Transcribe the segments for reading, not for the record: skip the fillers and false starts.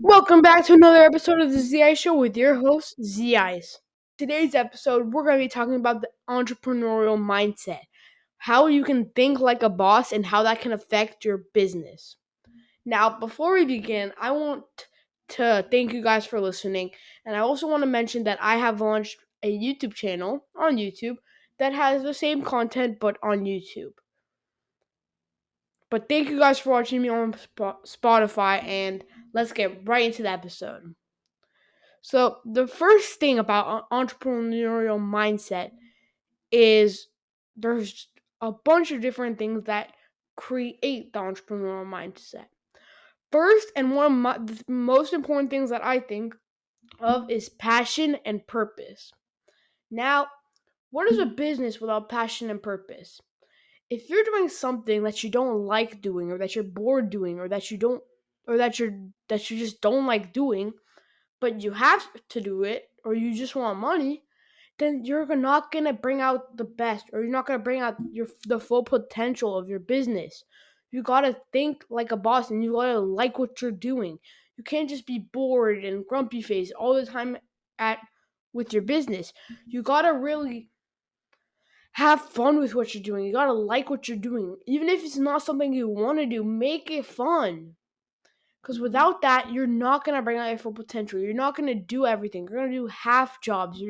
Welcome back to another episode of the ZI Show with your host, ZIs. Today's episode, we're going to be talking about the entrepreneurial mindset, how you can think like a boss, and how that can affect your business. Now, before we begin, I want to thank you guys for listening, and I also want to mention that I have launched a YouTube channel on YouTube that has the same content but on YouTube. But thank you guys for watching me on Spotify, and let's get right into the episode. So, the first thing about entrepreneurial mindset is there's a bunch of different things that create the entrepreneurial mindset. First, and one of the most important things that I think of is passion and purpose. Now, what is a business without passion and purpose? If you're doing something that you don't like doing, or that you're bored doing, or that you don't, or that you just don't like doing, but you have to do it, or you just want money, then you're not gonna bring out the best, or you're not gonna bring out the full potential of your business. You gotta think like a boss, and you gotta like what you're doing. You can't just be bored and grumpy face all the time at with your business. You gotta really have fun with what you're doing. You gotta like what you're doing. Even if it's not something you want to do, make it fun. Because without that, you're not gonna bring out your full potential. You're not gonna do everything. You're gonna do half jobs.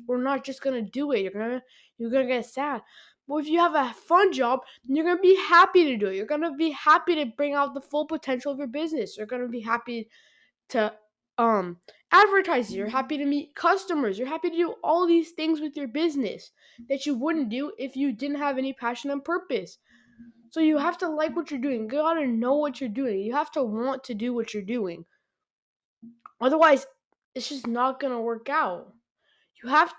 We're not just gonna do it. You're gonna get sad. But if you have a fun job, then you're gonna be happy to do it. You're gonna be happy to bring out the full potential of your business. You're gonna be happy to advertise. You're happy to meet customers. You're happy to do all these things with your business that you wouldn't do if you didn't have any passion and purpose. So you have to like what you're doing. You gotta know what you're doing. You have to want to do what you're doing. Otherwise, it's just not gonna work out. You have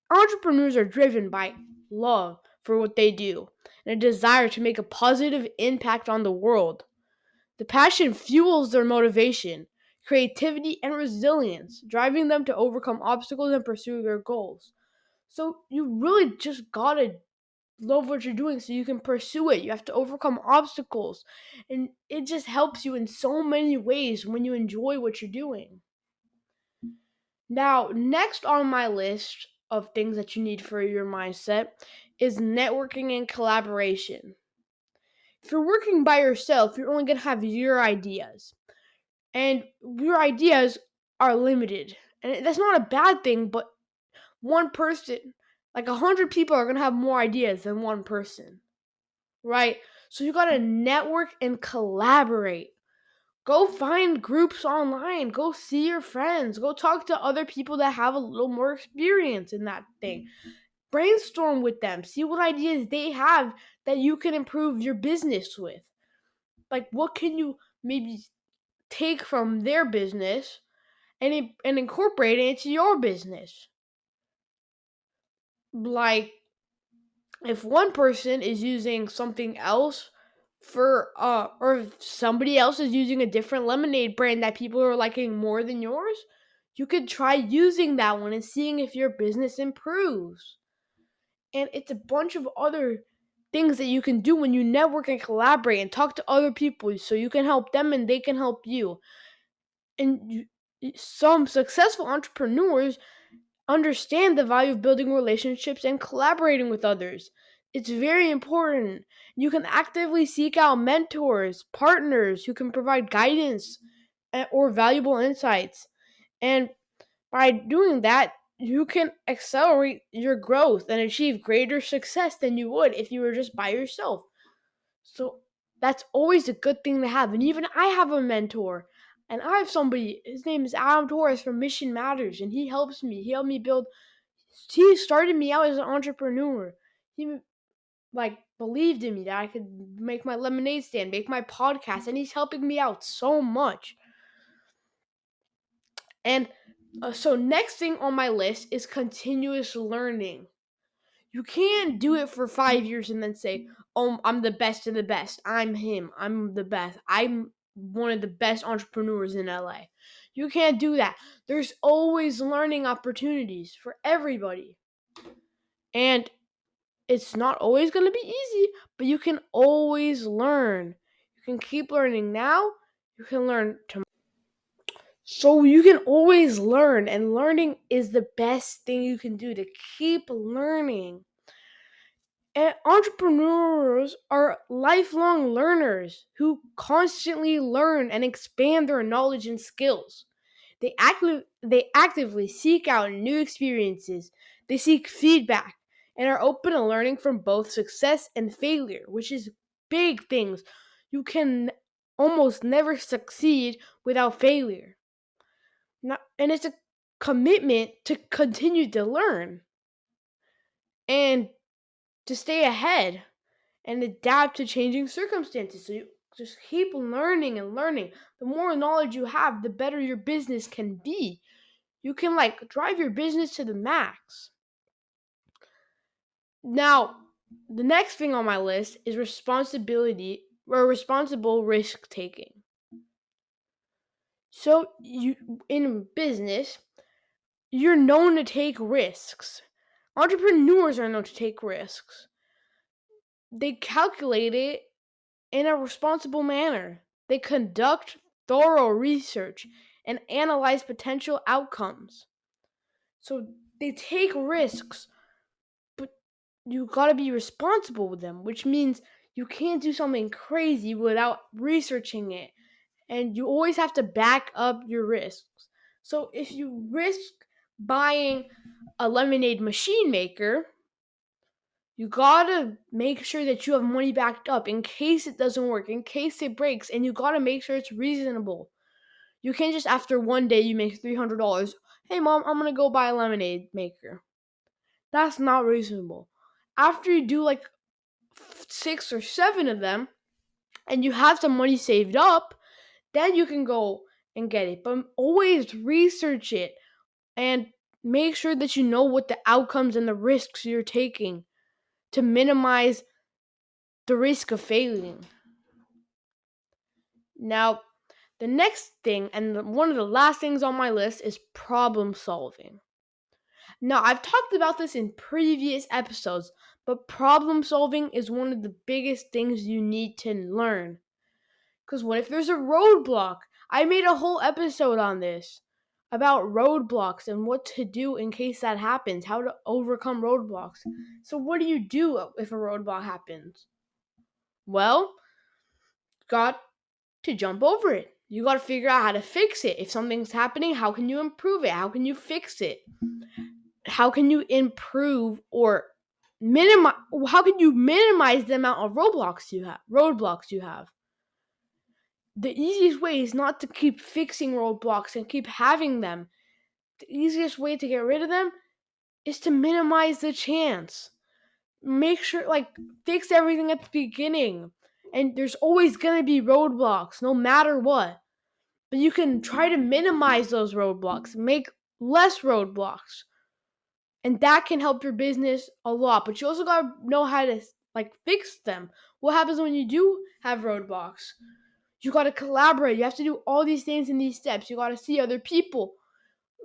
Entrepreneurs are driven by love for what they do and a desire to make a positive impact on the world. The passion fuels their motivation, creativity, and resilience, driving them to overcome obstacles and pursue their goals. So you really just gotta love what you're doing so you can pursue it. You have to overcome obstacles. And it just helps you in so many ways when you enjoy what you're doing. Now, next on my list of things that you need for your mindset is networking and collaboration. If you're working by yourself, you're only going to have your ideas. And your ideas are limited. And that's not a bad thing, but one person, like 100 people, are going to have more ideas than one person. Right? So you gotta network and collaborate. Go find groups online. Go see your friends. Go talk to other people that have a little more experience in that thing. Brainstorm with them. See what ideas they have that you can improve your business with. Like, what can you maybe take from their business and incorporate it into your business? Like, if one person is using something else or if somebody else is using a different lemonade brand that people are liking more than yours, you could try using that one and seeing if your business improves. And it's a bunch of other things that you can do when you network and collaborate and talk to other people so you can help them and they can help you. And some successful entrepreneurs understand the value of building relationships and collaborating with others. It's very important. You can actively seek out mentors, partners who can provide guidance or valuable insights. And by doing that, you can accelerate your growth and achieve greater success than you would if you were just by yourself. So that's always a good thing to have. And even I have a mentor. And I have somebody, his name is Adam Torres from Mission Matters, and he helps me. He helped me build, he started me out as an entrepreneur. He believed in me that I could make my lemonade stand, make my podcast, and he's helping me out so much. And so next thing on my list is continuous learning. You can't do it for 5 years and then say, "Oh, I'm the best of the best. I'm him. I'm the best. I'm one of the best entrepreneurs in LA." You can't do that. There's always learning opportunities for everybody. And it's not always going to be easy, but you can always learn. You can keep learning now. You can learn tomorrow. So you can always learn, and learning is the best thing you can do to keep learning. And entrepreneurs are lifelong learners who constantly learn and expand their knowledge and skills. They actively seek out new experiences. They seek feedback and are open to learning from both success and failure, which is big things. You can almost never succeed without failure. And it's a commitment to continue to learn and to stay ahead and adapt to changing circumstances. So you just keep learning and learning. The more knowledge you have, the better your business can be. You can drive your business to the max. Now, the next thing on my list is responsible risk taking. So in business, you're known to take risks. Entrepreneurs are known to take risks. They calculate it in a responsible manner. They conduct thorough research and analyze potential outcomes. So they take risks, but you gotta be responsible with them, which means you can't do something crazy without researching it. And you always have to back up your risks. So if you risk buying a lemonade machine maker, you gotta make sure that you have money backed up in case it doesn't work, in case it breaks, and you gotta make sure it's reasonable. You can't just after one day you make $300. Hey mom, I'm gonna go buy a lemonade maker. That's not reasonable. After you do 6 or 7 of them, and you have some money saved up, then you can go and get it. But always research it and make sure that you know what the outcomes and the risks you're taking to minimize the risk of failing. Now, the next thing, and one of the last things on my list, is problem solving. Now, I've talked about this in previous episodes, but problem solving is one of the biggest things you need to learn. Because what if there's a roadblock? I made a whole episode on this about roadblocks and what to do in case that happens, how to overcome roadblocks. So, what do you do if a roadblock happens? Well, got to jump over it. You got to figure out how to fix it. If something's happening, how can you improve it? How can you fix it? How can you improve or minimize? How can you minimize the amount of roadblocks you have? The easiest way is not to keep fixing roadblocks and keep having them. The easiest way to get rid of them is to minimize the chance. Make sure, fix everything at the beginning. And there's always going to be roadblocks, no matter what. But you can try to minimize those roadblocks, make less roadblocks. And that can help your business a lot. But you also got to know how to, fix them. What happens when you do have roadblocks? You got to collaborate. You have to do all these things in these steps. You got to see other people.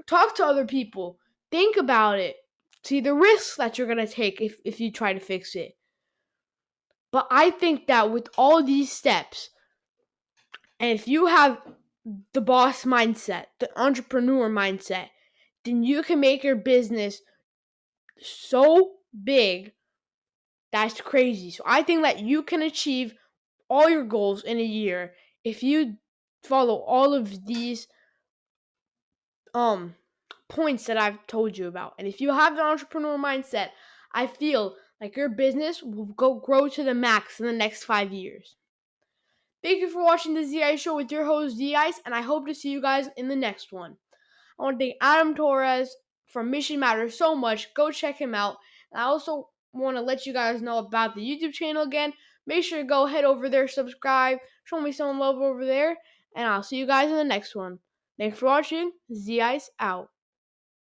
Talk to other people. Think about it. See the risks that you're going to take if you try to fix it. But I think that with all these steps, and if you have the boss mindset, the entrepreneur mindset, then you can make your business so big that's crazy. So I think that you can achieve all your goals in a year if you follow all of these points that I've told you about. And if you have the entrepreneur mindset, I feel like your business will grow to the max in the next 5 years. Thank you for watching the Z-Ice Show with your host Z-Ice, and I hope to see you guys in the next one. I want to thank Adam Torres from Mission Matters so much. Go check him out. And I also want to let you guys know about the YouTube channel again. Make sure to go head over there, subscribe, show me some love over there, and I'll see you guys in the next one. Thanks for watching. Z-Ice out.